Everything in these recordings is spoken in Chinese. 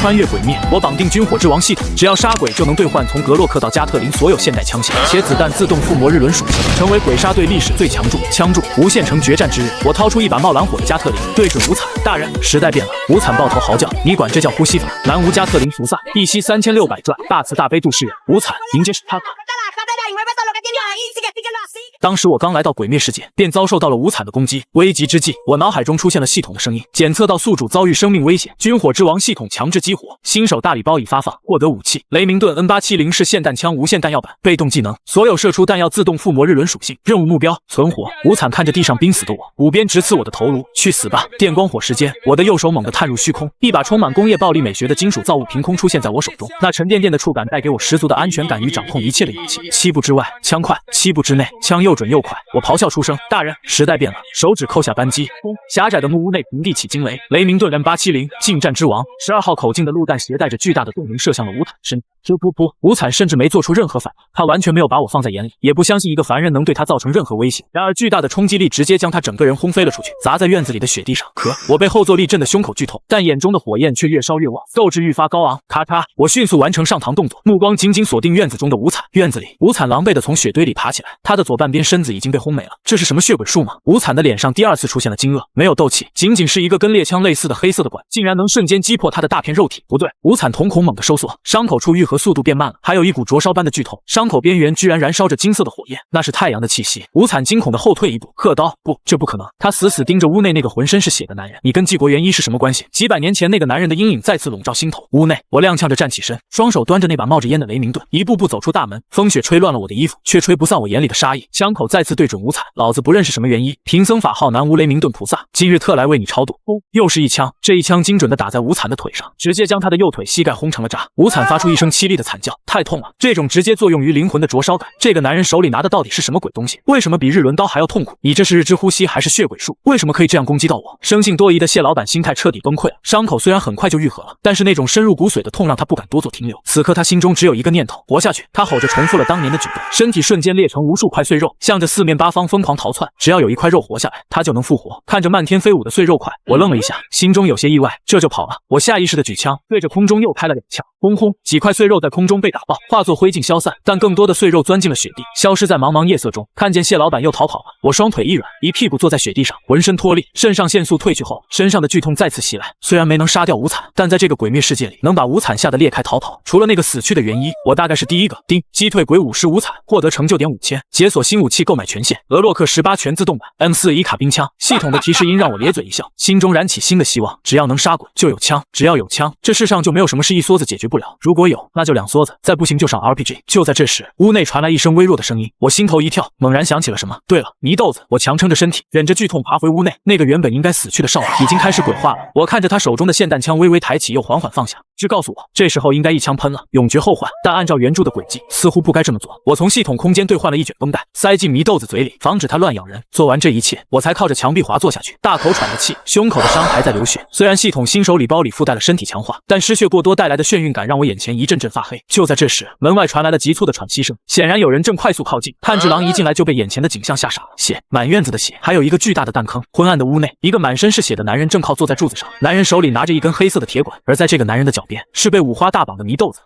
穿越鬼灭，我绑定军火之王系统，只要杀鬼就能兑换从格洛克到加特林所有现代枪械，且子弹自动附魔日轮属性，成为鬼杀队历史最强枪柱。无限城决战之日，我掏出一把冒蓝火的加特林，对准无惨。大人，时代变了。无惨抱头嚎叫，你管这叫呼吸法？南无加特林菩萨，一息3600转，大慈大悲度世人。无惨迎接他。当时我刚来到鬼灭世界，便遭受到了无惨的攻击。危急之际，我脑海中出现了系统的声音，检测到宿主遭遇生命危险，军火之王系统强制激活，新手大礼包已发放，获得武器雷明顿 N870式霰弹枪无限弹药版，被动技能所有射出弹药自动附魔日轮属性，任务目标存活。无惨看着地上濒死的我，五鞭直刺我的头颅，去死吧！电光火时间，我的右手猛地探入虚空，一把充满工业暴力美学的金属造物凭空出现在我手中，那沉甸甸的触感带给我十足的安全感与掌控一切的勇气。7步之外枪快，7步之内枪又准又快。我咆哮出声：大人，时代变了！手指扣下扳机，轰！狭窄的木屋内平地起惊雷，雷明顿 M870 近战之王12号口径的陆弹携带着巨大的动能射向了无惨身。噗！无惨甚至没做出任何反应，他完全没有把我放在眼里，也不相信一个凡人能对他造成任何威胁。然而巨大的冲击力直接将他整个人轰飞了出去，砸在院子里的雪地上。我被后坐力震得胸口剧痛，但眼中的火焰却越烧越旺，斗志愈发高昂。咔嚓！我迅速完成上膛动作，目光紧紧锁定院子中的无惨。院子里，无惨狼狈地从雪堆里爬起来，他的左半边身子已经被轰没了。这是什么血鬼术吗？无惨的脸上第二次出现了惊愕，没有斗气，仅仅是一个跟猎枪类似的黑色的管，竟然能瞬间击破他的大片肉体。不对，无惨瞳孔猛地收缩，伤口处愈合速度变慢了，还有一股灼烧般的剧痛，伤口边缘居然燃烧着金色的火焰，那是太阳的气息。无惨惊恐地后退一步，刻刀！不，这不可能！他死死盯着屋内那个浑身是血的男人，你跟纪国元一是什么关系？几百年前那个男人的阴影再次笼罩心头。屋内，我踉跄着站起身，双手端着那把冒着烟的雷明顿，一步步走出大门。风雪吹乱了我的衣服，却吹不散我眼里的杀意。枪口再次对准无惨，老子不认识什么元一，贫僧法号南无雷明顿菩萨，今日特来为你超度。又是一枪，这一枪精准地打在无惨的腿上，直接将他的右腿膝盖轰成了渣。无惨发出一声凄厉的惨叫，太痛了！这种直接作用于灵魂的灼烧感，这个男人手里拿的到底是什么鬼东西？为什么比日轮刀还要痛苦？你这是日之呼吸还是血鬼术？为什么可以这样攻击到我？生性多疑的谢老板心态彻底崩溃了，伤口虽然很快就愈合了，但是那种深入骨髓的痛让他不敢多做停留。此刻他心中只有一个念头：活下去。他吼着重复了当年的举动，身体瞬间裂成无数块碎肉，向着四面八方疯狂逃窜。只要有一块肉活下来，他就能复活。看着漫天飞舞的碎肉块，我愣了一下，心中有些意外，这就跑了？我下意识的举枪，对着空中又开了2枪，轰轰，几块碎肉在空中被打爆，化作灰烬消散，但更多的碎肉钻进了雪地，消失在茫茫夜色中。看见谢老板又逃跑了，我双腿一软，一屁股坐在雪地上，浑身脱力，肾上腺素褪去后，身上的剧痛再次袭来。虽然没能杀掉无惨，但在这个鬼灭世界里，能把无惨吓得裂开逃跑，除了那个死去的元一，我大概是第一个。丁，击退鬼武师无惨，获得成就点5000，解锁新武器购买权限，俄洛克18全自动版 M4 伊卡冰枪。系统的提示音让我咧嘴一笑，心中燃起新的希望。只要能杀鬼，就有枪；只要有枪，这世上就没有什么是一梭子解决不了。如果有，那就2梭子；再不行就上 RPG。就在这时，屋内传来一声微弱的声音，我心头一跳，猛然想起了什么。对了，泥豆子！我强撑着身体，忍着剧痛爬回屋内。那个原本应该死去的少女已经开始鬼化了。我看着他手中的霰弹枪微微抬起，又缓缓放下。只告诉我，这时候应该一枪喷了，永绝后患。但按照原著的轨迹，似乎不该这么做。我从系统空间兑换了一卷绷带，塞进祢豆子嘴里，防止它乱咬人。做完这一切，我才靠着墙壁滑坐下去，大口喘着气，胸口的伤还在流血。虽然系统新手礼包里附带了身体强化，但失血过多带来的眩晕感让我眼前一阵阵发黑。就在这时，门外传来了急促的喘息声，显然有人正快速靠近。炭治郎一进来就被眼前的景象吓傻了，血，满院子的血，还有一个巨大的弹坑。昏暗的屋内，一个满身是血的男人正靠坐在柱子上，男人手里拿着一根黑色的铁管，而在这个男人的脚边是被五花大绑的祢豆子。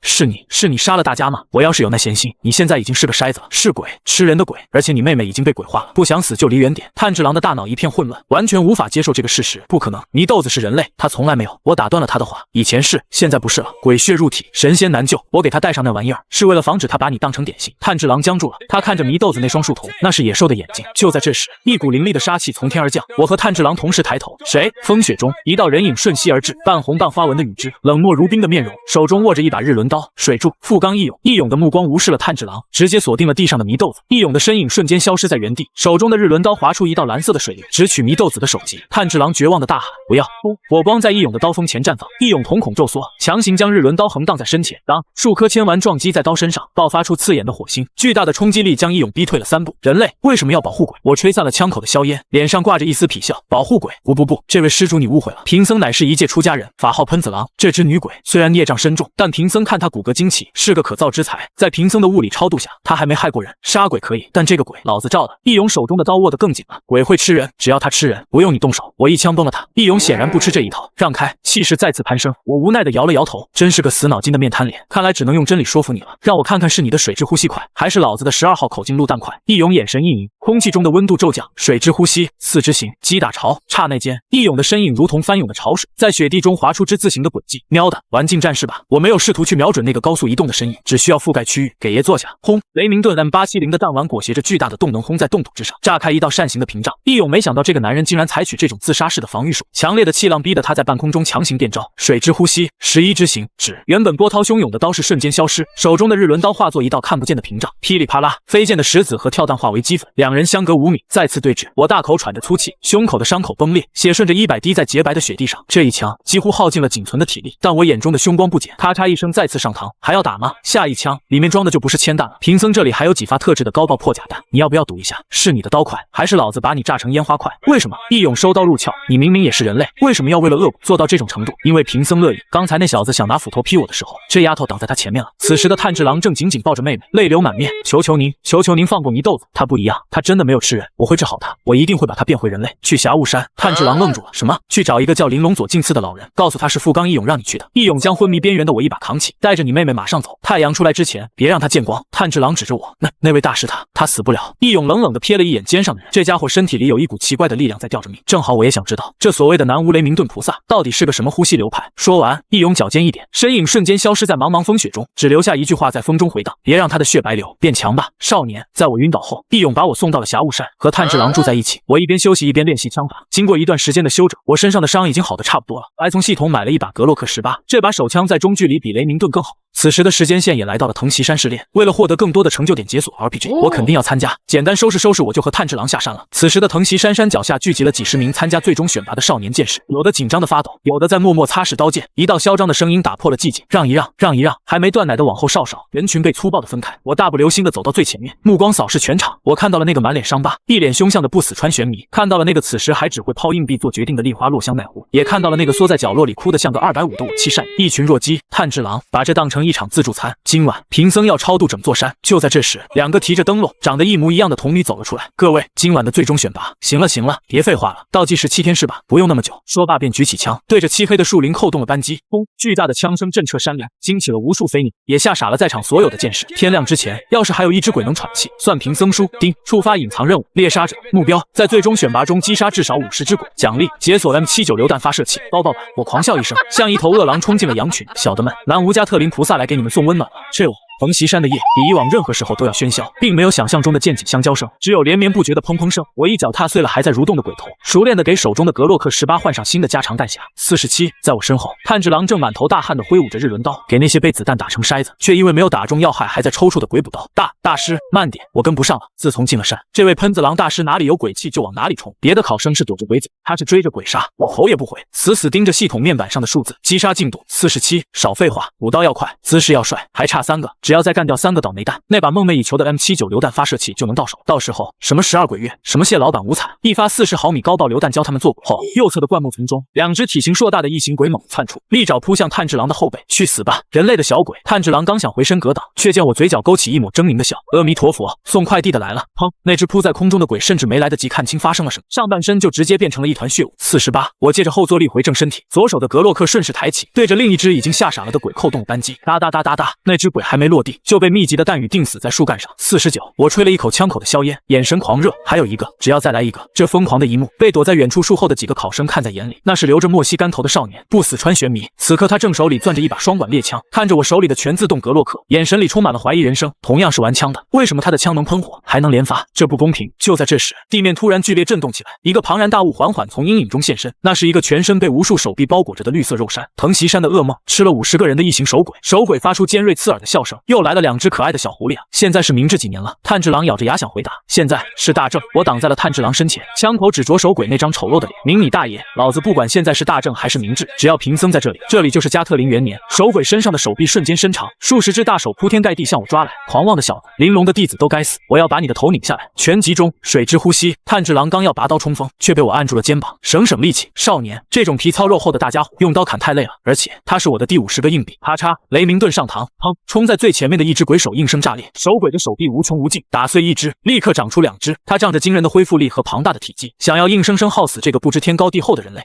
是你杀了大家吗？我要是有那闲心，你现在已经是个筛子了，是鬼，吃人的鬼，而且你妹妹已经被鬼化了，不想死就离远点。炭治郎的大脑一片混乱，完全无法接受这个事实。不可能，祢豆子是人类，他从来没有。我打断了他的话，以前是，现在不是了。鬼血入体，神仙难救。我给他带上那玩意儿，是为了防止他把你当成点心。炭治郎僵住了，他看着祢豆子那双树瞳，那是野兽的眼睛。就在这时，一股凌厉的杀气从天而降，我和炭治郎同时抬头，谁？风雪中，一道人影瞬息而至，半红半花纹的羽肢，冷漠如冰的面容，手中握着一把日轮刀。水柱，富冈义勇。义勇的目光无视了炭治郎，直接锁定了地上的祢豆子。义勇的身影瞬间消失在原地，手中的日轮刀划出一道蓝色的水流，直取祢豆子的手级。炭治郎绝望的大喊：不要！火光在义勇的刀锋前绽放，义勇瞳孔骤缩，强行将日轮刀横荡在身前。当数颗铅丸撞击在刀身上，爆发出刺眼的火星，巨大的冲击力将义勇逼退了3步。人类为什么要保护鬼？我吹散了枪口的硝烟，脸上挂着一丝痞笑。保护鬼？不，这位施主你误会了，贫僧乃是一介出家人，法号喷子郎。这只女鬼虽然孽障深重，但贫僧看他骨骼惊奇，是个可造之才。在贫僧的物理超度下，他还没害过人。杀鬼可以，但这个鬼老子照的。义勇手中的刀握得更紧了。鬼会吃人，只要他吃人，不用你动手，我一枪崩了他。义勇显然不吃这一套，让开，气势再次攀升。我无奈地摇了摇头，真是个死脑筋的面瘫脸。看来只能用真理说服你了，让我看看是你的水之呼吸快，还是老子的12号口径路弹快。义勇眼神一凝，空气中的温度骤降。水之呼吸，四之行，击打潮。刹那间，义勇的身影如同翻涌的潮水，在雪地中划出之字形的轨迹。喵的，玩尽战士吧！我没有试图去瞄准那个高速移动的身影，只需要覆盖区域。给爷坐下！轰！雷明顿 M870的弹丸裹挟着巨大的动能轰在冻土之上，炸开一道扇形的屏障。义勇没想到这个男人竟然采取这种自杀式的防御术，强烈的气浪逼得他在半空中强行变招。水之呼吸，11之行，止！原本波涛汹涌的刀势瞬间消失，手中的日轮刀化作一道看不见的屏障。噼里啪啦，飞溅的石子和跳弹化为齑粉，两人相隔5米，再次对峙。我大口喘着粗气，胸口的伤口崩裂，血顺着衣摆滴在洁白的雪地上。这一枪几乎耗尽了仅存的体力，但我眼中的凶光不减，咔嚓一声再次上膛。还要打吗？下一枪里面装的就不是铅弹了。贫僧这里还有几发特制的高爆破甲弹，你要不要赌一下？是你的刀快，还是老子把你炸成烟花快？为什么？义勇收刀入鞘，你明明也是人类，为什么要为了恶鬼做到这种程度？因为贫僧乐意。刚才那小子想拿斧头劈我的时候，这丫头挡在他前面了。此时的炭治郎正紧紧抱着妹妹，泪流满面。求求您，求求您放过祢豆子，他不一样，他真的没有吃人，我会治好他，我一定会把他变回人类。去霞雾山。炭治郎愣住了，什么？去找一个叫玲珑佐近次的老人，告诉他是富冈义勇让你去的。义勇将昏迷边缘的我一把扛起，带着你妹妹马上走，太阳出来之前别让他见光。炭治郎指着我，那位大师他死不了。义勇冷冷地瞥了一眼肩上的人，这家伙身体里有一股奇怪的力量在吊着命，正好我也想知道这所谓的南无雷明顿菩萨到底是个什么呼吸流派。说完，义勇脚尖一点，身影瞬间消失在茫茫风雪中，只留下一句话在风中回荡：别让他的血白流，变强吧，少年。在我晕倒后，义勇把我送到了霞雾山，和炭治郎住在一起。我一边休息一边练习枪法，经过一段时间的休整，我身上的伤已经好得差不多了。还从系统买了一把格洛克18，这把手枪在中距离比雷明顿更好。此时的时间线也来到了藤崎山试炼，为了获得更多的成就点解锁 RPG， 我肯定要参加。简单收拾收拾，我就和炭治郎下山了。此时的藤崎山脚下聚集了几十名参加最终选拔的少年剑士，有的紧张的发抖，有的在默默擦拭刀剑。一道嚣张的声音打破了寂静：让一让，让一让！还没断奶的往后稍稍，人群被粗暴的分开。我大步流星的走到最前面，目光扫视全场。我看到了那个满脸伤疤、一脸凶相的不死川玄弥，看到了那个此时还只会抛硬币做决定的立花落香奈乎，也看到了那个缩在角落里哭得像个250的我妻善意。一群弱鸡，炭治郎把这当成一场自助餐。今晚贫僧要超度整座山。就在这时，两个提着灯笼、长得一模一样的童女走了出来。各位，今晚的最终选拔。行了行了，别废话了，倒计时7天是吧？不用那么久。说罢便举起枪，对着漆黑的树林扣动了扳机。轰！巨大的枪声震彻山梁，惊起了无数非你，也吓傻了在场所有的剑士。天亮之前，要是还有一只鬼能喘气，算贫僧输。丁，触发隐藏任务，猎杀者，目标在最终选拔中击杀至少50只鬼。奖励解锁 M79榴弹发射器。包爆版！我狂笑一声，像一头饿狼冲进了羊群。小的们，南无加特林菩萨来给你们送温暖了。这藤崎山的夜比以往任何时候都要喧嚣，并没有想象中的剑戟相交声，只有连绵不绝的砰砰声。我一脚踏碎了还在蠕动的鬼头，熟练的给手中的格洛克18换上新的加长弹匣。47，在我身后，炭治郎正满头大汗的挥舞着日轮刀，给那些被子弹打成筛子却因为没有打中要害还在抽搐的鬼补刀。大师，慢点，我跟不上了。自从进了山，这位喷子郎大师哪里有鬼气就往哪里冲，别的考生是躲着鬼子，他是追着鬼杀。我头也不回，死死盯着系统面板上的数字。击杀进度47，少废话，补刀要快，姿势要帅，还差3个。只要再干掉3个倒霉蛋，那把梦寐以求的 M79榴弹发射器就能到手。到时候什么12鬼月，什么谢老板无惨，一发40毫米高爆榴弹教他们做鬼后，右侧的灌木丛中，两只体型硕大的异形鬼猛窜出，利爪扑向炭治郎的后背。去死吧，人类的小鬼！炭治郎刚想回身格挡，却见我嘴角勾起一抹狰狞的笑。阿弥陀佛，送快递的来了！砰！那只扑在空中的鬼甚至没来得及看清发生了什么，上半身就直接变成了一团血雾。48，我借着后坐力回正身体，左手的格洛克顺势抬起，对着另一只已经吓傻了的鬼扣动了扳机。哒哒哒哒哒，那只鬼还没落地就被密集的弹雨定死在树干上。49，我吹了一口枪口的硝烟，眼神狂热。还有一个，只要再来一个！这疯狂的一幕被躲在远处树后的几个考生看在眼里。那是留着墨西干头的少年不死川玄弥，此刻他正手里攥着一把双管猎枪，看着我手里的全自动格洛克，眼神里充满了怀疑人生。同样是玩枪的，为什么他的枪能喷火，还能连发？这不公平！就在这时，地面突然剧烈震动起来，一个庞然大物缓缓从阴影中现身。那是一个全身被无数手臂包裹着的绿色肉山，藤崎山的噩梦，吃了50个人的异形手鬼。手鬼发出尖锐刺耳的笑声，又来了2只可爱的小狐狸啊！现在是明治几年了？炭治郎咬着牙想回答，现在是大正。我挡在了炭治郎身前，枪口指着守鬼那张丑陋的脸，明你大爷！老子不管现在是大正还是明治，只要贫僧在这里，这里就是加特林元年。守鬼身上的手臂瞬间伸长，数十只大手铺天盖地向我抓来，狂妄的小子，玲珑的弟子都该死！我要把你的头拧下来！全集中，水之呼吸。炭治郎刚要拔刀冲锋，却被我按住了肩膀，省力气，少年，这种皮糙肉厚的大家伙，用刀砍太累了，而且他是我的第50个硬币。啪嚓，雷鸣盾上膛，砰！冲在最前面的一只鬼手应声炸裂，守鬼的手臂无穷无尽，打碎一只，立刻长出2只。他仗着惊人的恢复力和庞大的体积，想要硬生生耗死这个不知天高地厚的人类。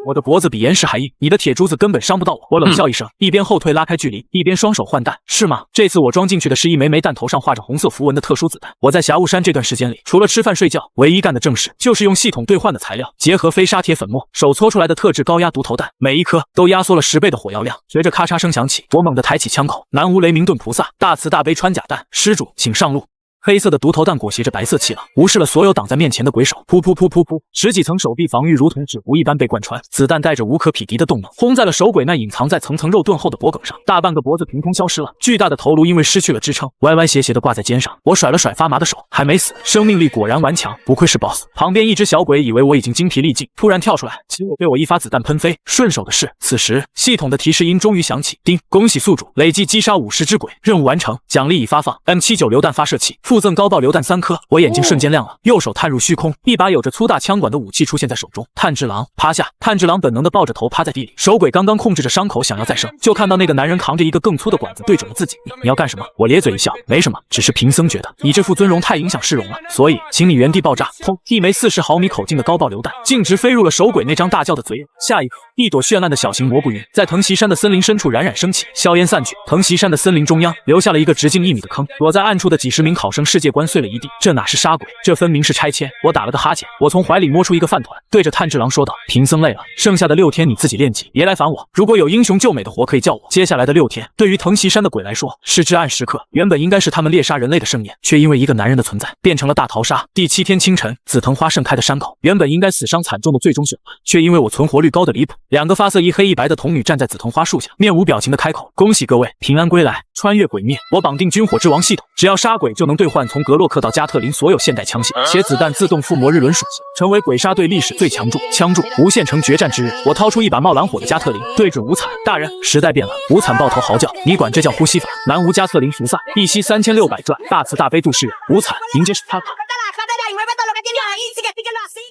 我的脖子比岩石还硬，你的铁珠子根本伤不到我。我冷笑一声，一边后退拉开距离，一边双手换弹，是吗？这次我装进去的是一枚弹头上画着红色符文的特殊子弹。我在霞雾山这段时间里，除了吃饭睡觉，唯一干的正事就是用系统兑换的材料，结合飞沙铁粉末手搓出来的特制高压毒头弹，每一颗都压缩了10倍的火药量。随着咔嚓声响起，我猛地抬起枪口，南无雷鸣盾菩萨，大慈大悲穿甲弹，施主请上路。黑色的毒头弹裹挟着白色气浪，无视了所有挡在面前的鬼手，噗噗噗噗噗，10几层手臂防御如同纸糊一般被贯穿，子弹带着无可匹敌的动能，轰在了守鬼那隐藏在层层肉盾后的脖梗上，大半个脖子凭空消失了，巨大的头颅因为失去了支撑，歪歪斜斜的挂在肩上。我甩了甩发麻的手，还没死，生命力果然顽强，不愧是 BOSS。旁边一只小鬼以为我已经精疲力尽，突然跳出来，结果被我一发子弹喷飞。顺手的是，此时系统的提示音终于响起，叮，恭喜宿主累计击杀50只鬼，任务完成，奖励已发放 M79 榴弹发射器，附赠高爆榴弹3颗。我眼睛瞬间亮了，右手探入虚空，一把有着粗大枪管的武器出现在手中。炭治郎趴下，炭治郎本能的抱着头趴在地里。守鬼刚刚控制着伤口想要再生，就看到那个男人扛着一个更粗的管子对准了自己。你要干什么？我咧嘴一笑，没什么，只是贫僧觉得你这副尊容太影响市容了，所以请你原地爆炸。砰！一枚40毫米口径的高爆榴弹径直飞入了守鬼那张大叫的嘴里。下一刻，一朵绚烂的小型蘑菇云在藤席山的森林深处冉冉升起，硝烟散去，藤席山的森林中央留下了一个直径1米的坑，躲在暗处的几十名考生世界观碎了一地。这哪是杀鬼，这分明是拆迁。我打了个哈欠，我从怀里摸出一个饭团，对着炭治郎说道：贫僧累了，剩下的6天你自己练级，别来烦我。如果有英雄救美的活可以叫我。接下来的6天，对于藤席山的鬼来说是至暗时刻，原本应该是他们猎杀人类的盛宴，却因为一个男人的存在变成了大逃杀。第7天清晨，紫藤花盛开的山口，原本应该死伤惨重的最终选拔，却因为我存活率高的离谱，2个发色一黑一白的童女站在紫藤花树下，面无表情的开口：恭喜各位平安归来，穿越鬼灭。我绑定军火之王系统，只要杀鬼就能兑换从格洛克到加特林所有现代枪械，且子弹自动附魔日轮属性，成为鬼杀队历史最强柱。枪柱无限城决战之日，我掏出一把冒蓝火的加特林，对准无惨。大人，时代变了。无惨抱头嚎叫，你管这叫呼吸法？南无加特林菩萨，一吸3600转，大慈大悲度世人。无惨迎接他。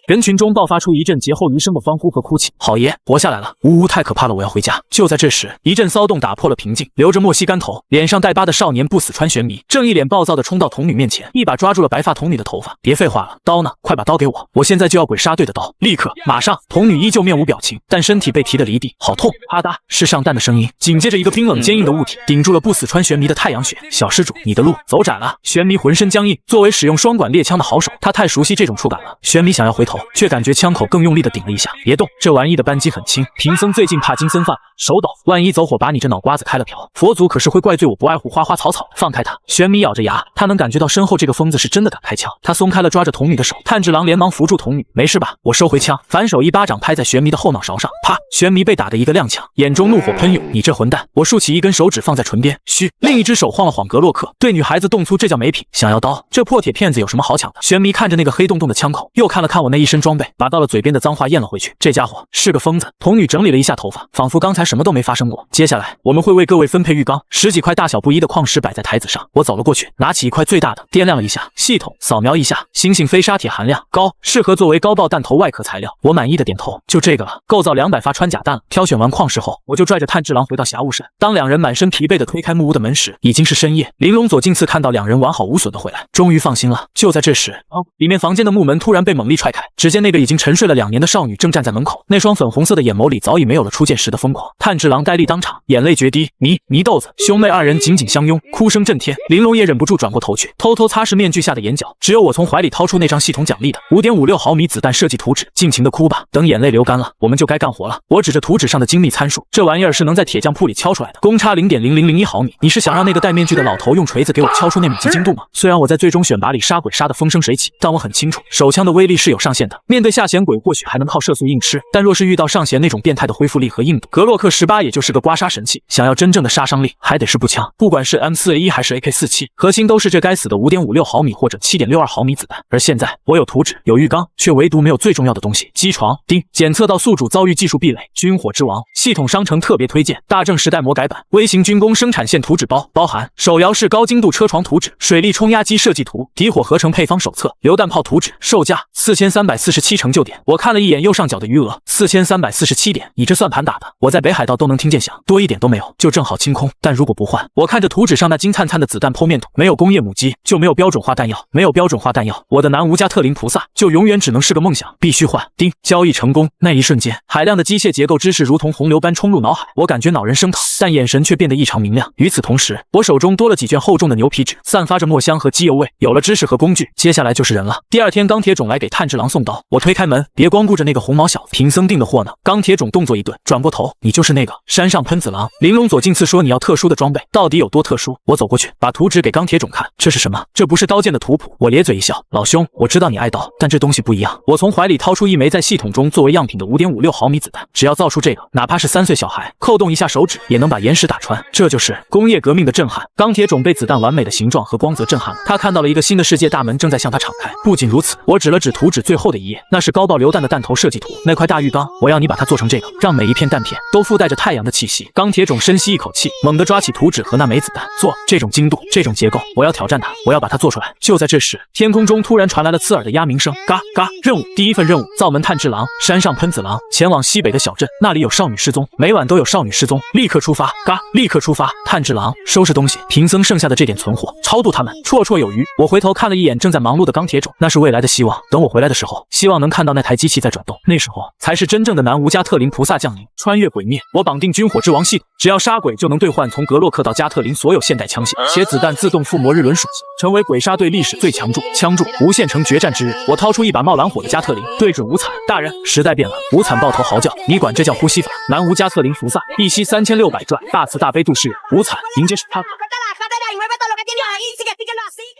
人群中爆发出一阵劫后余生的欢呼和哭泣。好爷，活下来了！呜呜，太可怕了，我要回家。就在这时，一阵骚动打破了平静。留着墨西干头、脸上带疤的少年不死川玄弥正一脸暴躁地冲到童女面前，一把抓住了白发童女的头发。别废话了，刀呢？快把刀给我！我现在就要鬼杀队的刀，立刻，马上！童女依旧面无表情，但身体被提得离地，好痛！啪嗒，是上弹的声音。紧接着，一个冰冷坚硬的物体顶住了不死川玄弥的太阳穴。小施主，你的路走窄了。玄弥浑身僵硬，作为使用双管猎枪的好手，他太熟悉这种触感了。玄弥想要回头，却感觉枪口更用力地顶了一下。别动，这玩意的扳机很轻，贫僧最近怕金森犯，手抖，万一走火把你这脑瓜子开了瓢，佛祖可是会怪罪我不爱护花花草草。放开他！玄弥咬着牙，他能感觉到身后这个疯子是真的敢开枪。他松开了抓着童女的手，炭治郎连忙扶住童女，没事吧？我收回枪，反手一巴掌拍在玄弥的后脑勺上，啪！玄弥被打得一个踉跄，眼中怒火喷涌。你这混蛋！我竖起一根手指放在唇边，嘘，另一只手晃了晃格洛克，对女孩子动粗，这叫没品。想要刀？这破铁片子有什么好抢的？玄弥看着那个黑洞洞的枪口，又看了看我那一身装备，把到了嘴边的脏话咽了回去。这家伙是个疯子。童女整理了一下头发，仿佛刚才什么都没发生过。接下来我们会为各位分配浴缸，10几块大小不一的矿石摆在台子上。我走了过去，拿起一块最大的，掂量了一下，系统扫描一下，星星飞沙铁含量高，适合作为高爆弹头外壳材料。我满意的点头，就这个了，构造200发穿甲弹了。挑选完矿石后，我就拽着炭治郎回到霞雾山。当两人满身疲惫的推开木屋的门时，已经是深夜。玲珑左近次看到两人完好无损的回来，终于放心了。就在这时，里面房间的木门突然被猛力踹开，只见那个已经沉睡了2年的少女正站在门口，那双粉红色的眼眸里早已没有了初见时的疯狂。炭治郎呆立当场，眼泪决堤。祢豆子，兄妹2人紧紧相拥，哭声震天。玲珑也忍不住转过头去，偷偷擦拭面具下的眼角。只有我从怀里掏出那张系统奖励的 5.56 毫米子弹设计图纸，尽情的哭吧，等眼泪流干了，我们就该干活了。我指着图纸上的精密参数，这玩意儿是能在铁匠铺里敲出来的，公差 0.0001 毫米。你是想让那个戴面具的老头用锤子给我敲出那米级精度吗？虽然我在最终选拔里杀鬼杀得风生水起，但我很清楚，手枪枪的威力是有上限的，面对下弦鬼或许还能靠射速硬吃，但若是遇到上弦那种变态的恢复力和硬度，格洛克18也就是个刮痧神器。想要真正的杀伤力，还得是步枪，不管是 M4A1 还是 AK47，核心都是这该死的 5.56 毫米或者 7.62 毫米子弹。而现在我有图纸，有浴缸，却唯独没有最重要的东西——机床。丁，检测到宿主遭遇技术壁垒，军火之王系统商城特别推荐大正时代魔改版微型军工生产线图纸包，包含手摇式高精度车床图纸、水力冲压机设计图、底火合成配方手册、榴弹炮图纸，售价4347成就点。我看了一眼右上角的余额，4347点，你这算盘打的，我在北海道都能听见响，多一点都没有，就正好清空。但如果不换，我看着图纸上那金灿灿的子弹剖面图，没有工业母机，就没有标准化弹药，没有标准化弹药，我的南无加特林菩萨就永远只能是个梦想，必须换。丁，交易成功。那一瞬间，海量的机械结构知识如同洪流般冲入脑海，我感觉脑仁生疼，但眼神却变得异常明亮。与此同时，我手中多了几卷厚重的牛皮纸，散发着墨香和机油味。有了知识和工具，接下来就是人了。第二天，钢铁种来给炭治郎送刀，我推开门，别光顾着那个红毛小子，贫僧订的货呢？钢铁种动作一顿，转过头，你就是那个山上喷子郎。玲珑左近次说你要特殊的装备，到底有多特殊？我走过去，把图纸给钢铁种看，这是什么？这不是刀剑的图谱。我咧嘴一笑，老兄，我知道你爱刀，但这东西不一样。我从怀里掏出一枚在系统中作为样品的 5.56 毫米子弹，只要造出这个，哪怕是3岁小孩扣动一下手指，也能把岩石打穿。这就是工业革命的震撼。钢铁种被子弹完美的形状和光泽震撼了，他看到了一个新的世界大门正在向他敞开。不仅如此，我指了指图纸最后的一页，那是高爆榴弹的弹头设计图。那块大浴缸，我要你把它做成这个，让每一片弹片都附带着太阳的气息。钢铁种深吸一口气，猛地抓起图纸和那枚子弹，做这种精度，这种结构，我要挑战它，我要把它做出来。就在这时，天空中突然传来了刺耳的鸦鸣声，嘎嘎！任务，第一份任务，灶门炭治郎，山上喷子郎，前往西北的小镇，那里有少女失踪，每晚都有少女失踪，立刻出发，嘎，立刻出发。炭治郎，收拾东西，贫僧剩下的这点存货，超度他们，绰绰有余。我回头看了一眼正在忙碌的钢铁种，那是未来的希望。等我回来的时候，希望能看到那台机器在转动，那时候才是真正的南无加特林菩萨降临。穿越鬼灭，我绑定军火之王系统，只要杀鬼就能兑换从格洛克到加特林所有现代枪械，且子弹自动附魔日轮属性，成为鬼杀队历史最强柱。枪柱无限城决战之日，我掏出一把冒蓝火的加特林，对准无惨。大人，时代变了。无惨抱头嚎叫，你管这叫呼吸法？南无加特林菩萨，一息3600转，大慈大悲度世人。无惨迎接是他。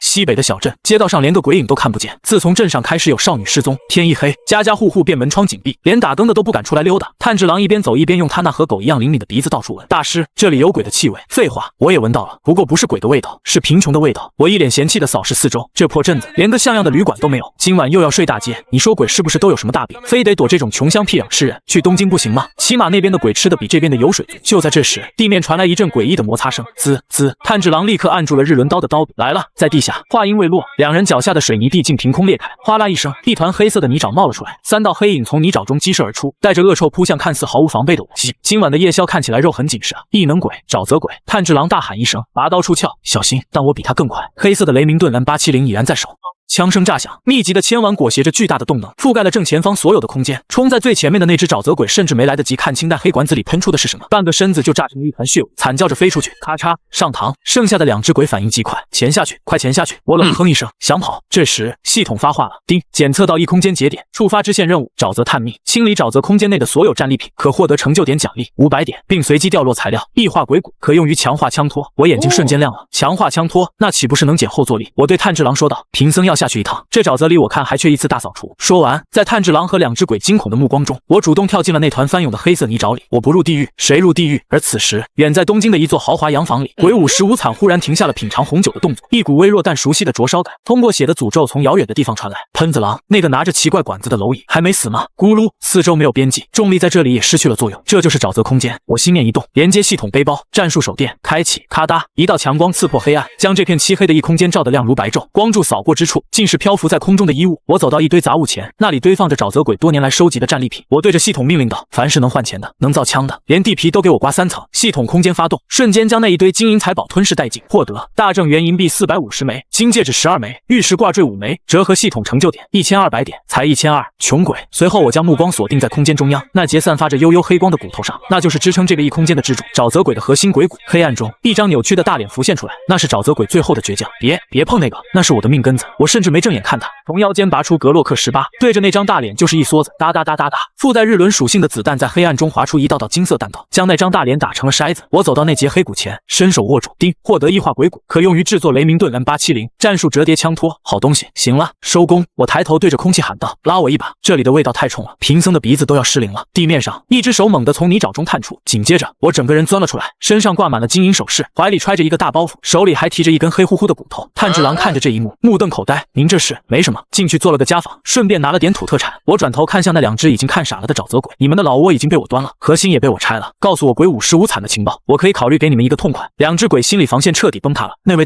西北的小镇街道上连个鬼影都看不见，自从镇上开始有少女失踪，天一黑，家家户户便门窗紧闭，连打更的都不敢出来溜达。炭治郎一边走一边用他那和狗一样灵敏的鼻子到处闻，大师，这里有鬼的气味。废话，我也闻到了，不过不是鬼的味道，是贫穷的味道。我一脸嫌弃的扫视四周，这破镇子连个像样的旅馆都没有，今晚又要睡大街，你说鬼是不是都有什么大病，非得躲这种穷乡僻壤吃人？去东京不行吗？起码那边的鬼吃的比这边的有水足。就在这时，地面传来一阵诡异的摩擦声，滋滋，炭治郎立刻按住了日轮刀的刀柄。来了，在地下，话音未落，两人脚下的水泥地竟凭空裂开，哗啦一声，一团黑色的泥沼冒了出来，3道黑影从泥沼中激射而出，带着恶臭扑向看似毫无防备的我。今晚的夜宵看起来肉很紧实啊！异能鬼，沼泽鬼！炭治郎大喊一声，拔刀出鞘，小心！但我比他更快。黑色的雷明顿 M870已然在手。枪声炸响，密集的铅丸裹挟着巨大的动能，覆盖了正前方所有的空间。冲在最前面的那只沼泽鬼甚至没来得及看清弹黑管子里喷出的是什么，半个身子就炸成了一团血雾，惨叫着飞出去，咔嚓上膛。剩下的2只鬼反应极快，潜下去，快潜下去！我冷哼一声，想跑。这时系统发话了，丁，检测到异空间节点，触发支线任务，沼泽探秘，清理沼泽空间内的所有战利品，可获得成就点奖励500点，并随机掉落材料异化鬼骨，可用于强化枪托。我眼睛瞬间亮了，强化枪托，那岂不是能减后坐力？我对炭治郎说道，贫僧要下去一趟，这沼泽里我看还缺一次大扫除。说完，在炭治郎和2只鬼惊恐的目光中，我主动跳进了那团翻涌的黑色泥沼里。我不入地狱，谁入地狱？而此时，远在东京的一座豪华洋房里，鬼武十无惨忽然停下了品尝红酒的动作，一股微弱但熟悉的灼烧感通过血的诅咒从遥远的地方传来。喷子郎，那个拿着奇怪管子的蝼蚁还没死吗？咕噜，四周没有边际，重力在这里也失去了作用，这就是沼泽空间。我心念一动，连接系统背包，战术手电开启，咔嗒，一道强光刺破黑暗，将这片漆黑的异空间照得亮如白昼。光柱扫过之处，竟是漂浮在空中的衣物。我走到一堆杂物前，那里堆放着沼泽鬼多年来收集的战利品。我对着系统命令道，凡是能换钱的，能造枪的，连地皮都给我刮3层。系统空间发动，瞬间将那一堆金银财宝吞噬殆尽。获得大正元银币450枚，金戒指12枚，玉石挂坠5枚，折合系统成就点1200点，才1200。穷鬼。随后我将目光锁定在空间中央那节散发着悠悠黑光的骨头上，那就是支撑这个异空间的支柱，沼泽鬼的核心鬼骨。黑暗中，一张扭曲的大脸浮现出来，那是沼泽鬼最后的倔强。别碰那个，那是我的命根子，我甚至没正眼看他，从腰间拔出格洛克18，对着那张大脸就是一梭子，哒哒哒哒哒，附带日轮属性的子弹在黑暗中划出一道道金色弹道，将那张大脸打成了筛子。我走到那截黑骨前，伸手握住，叮，获得异化鬼骨，可用于制作雷明顿 M870战术折叠枪托，好东西。行了，收工。我抬头对着空气喊道：“拉我一把，这里的味道太冲了，贫僧的鼻子都要失灵了。”地面上，一只手猛地从泥沼中探出，紧接着我整个人钻了出来，身上挂满了金银首饰，怀里揣着一个大包袱，手里还提着一根黑乎乎的骨头。炭治郎看着这一幕，目瞪口呆：“您这是？没什么，进去做了个家访，顺便拿了点土特产。”我转头看向那两只已经看傻了的沼泽鬼：“你们的老窝已经被我端了，核心也被我拆了，告诉我鬼舞狮无惨的情报，我可以考虑给你们一个痛快。”两只鬼心理防线彻底崩塌了。那位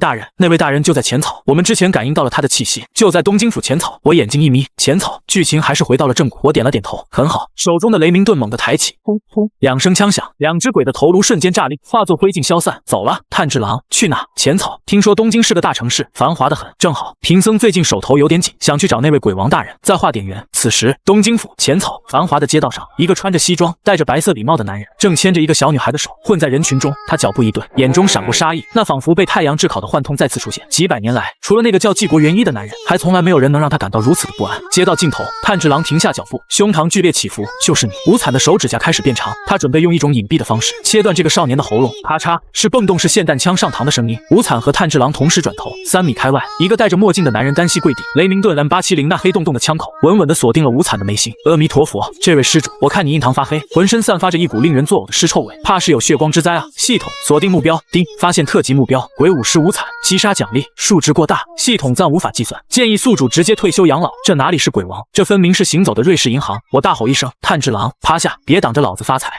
大人就在浅草，我们之前感应到了他的气息，就在东京府浅草。我眼睛一眯，浅草，剧情还是回到了正轨。我点了点头，很好。手中的雷明顿猛地抬起，轰轰，两声枪响，两只鬼的头颅瞬间炸裂，化作灰烬消散。走了，炭治郎，去哪？浅草，听说东京是个大城市，繁华的很。正好，贫僧最近手头有点紧，想去找那位鬼王大人，再画点缘。此时，东京府浅草繁华的街道上，一个穿着西装、戴着白色礼帽的男人，正牵着一个小女孩的手，混在人群中。他脚步一顿，眼中闪过杀意，那仿佛被太阳炙烤的幻痛再次出现。几百年来，除了那个叫纪国元一的男人，还从来没有人能让他感到如此的不安。街道尽头，炭治郎停下脚步，胸膛剧烈起伏。就是你！无惨的手指甲开始变长，他准备用一种隐蔽的方式切断这个少年的喉咙。咔嚓，是蹦动式霰弹枪上膛的声音。无惨和炭治郎同时转头，3米开外，一个戴着墨镜的男人单膝跪地，雷明顿 M870那黑洞洞的枪口稳稳地锁定了无惨的眉心。阿弥陀佛，这位施主，我看你印堂发黑，浑身散发着一股令人作呕的尸臭味，怕是有血光之灾啊！系统锁定目标，叮，发现特级目标鬼舞狮无惨，击杀奖励数值过大，系统暂无法计算，建议宿主直接退休养老。这哪里是鬼王，这分明是行走的瑞士银行！我大吼一声：“炭治郎，趴下，别挡着老子发财！”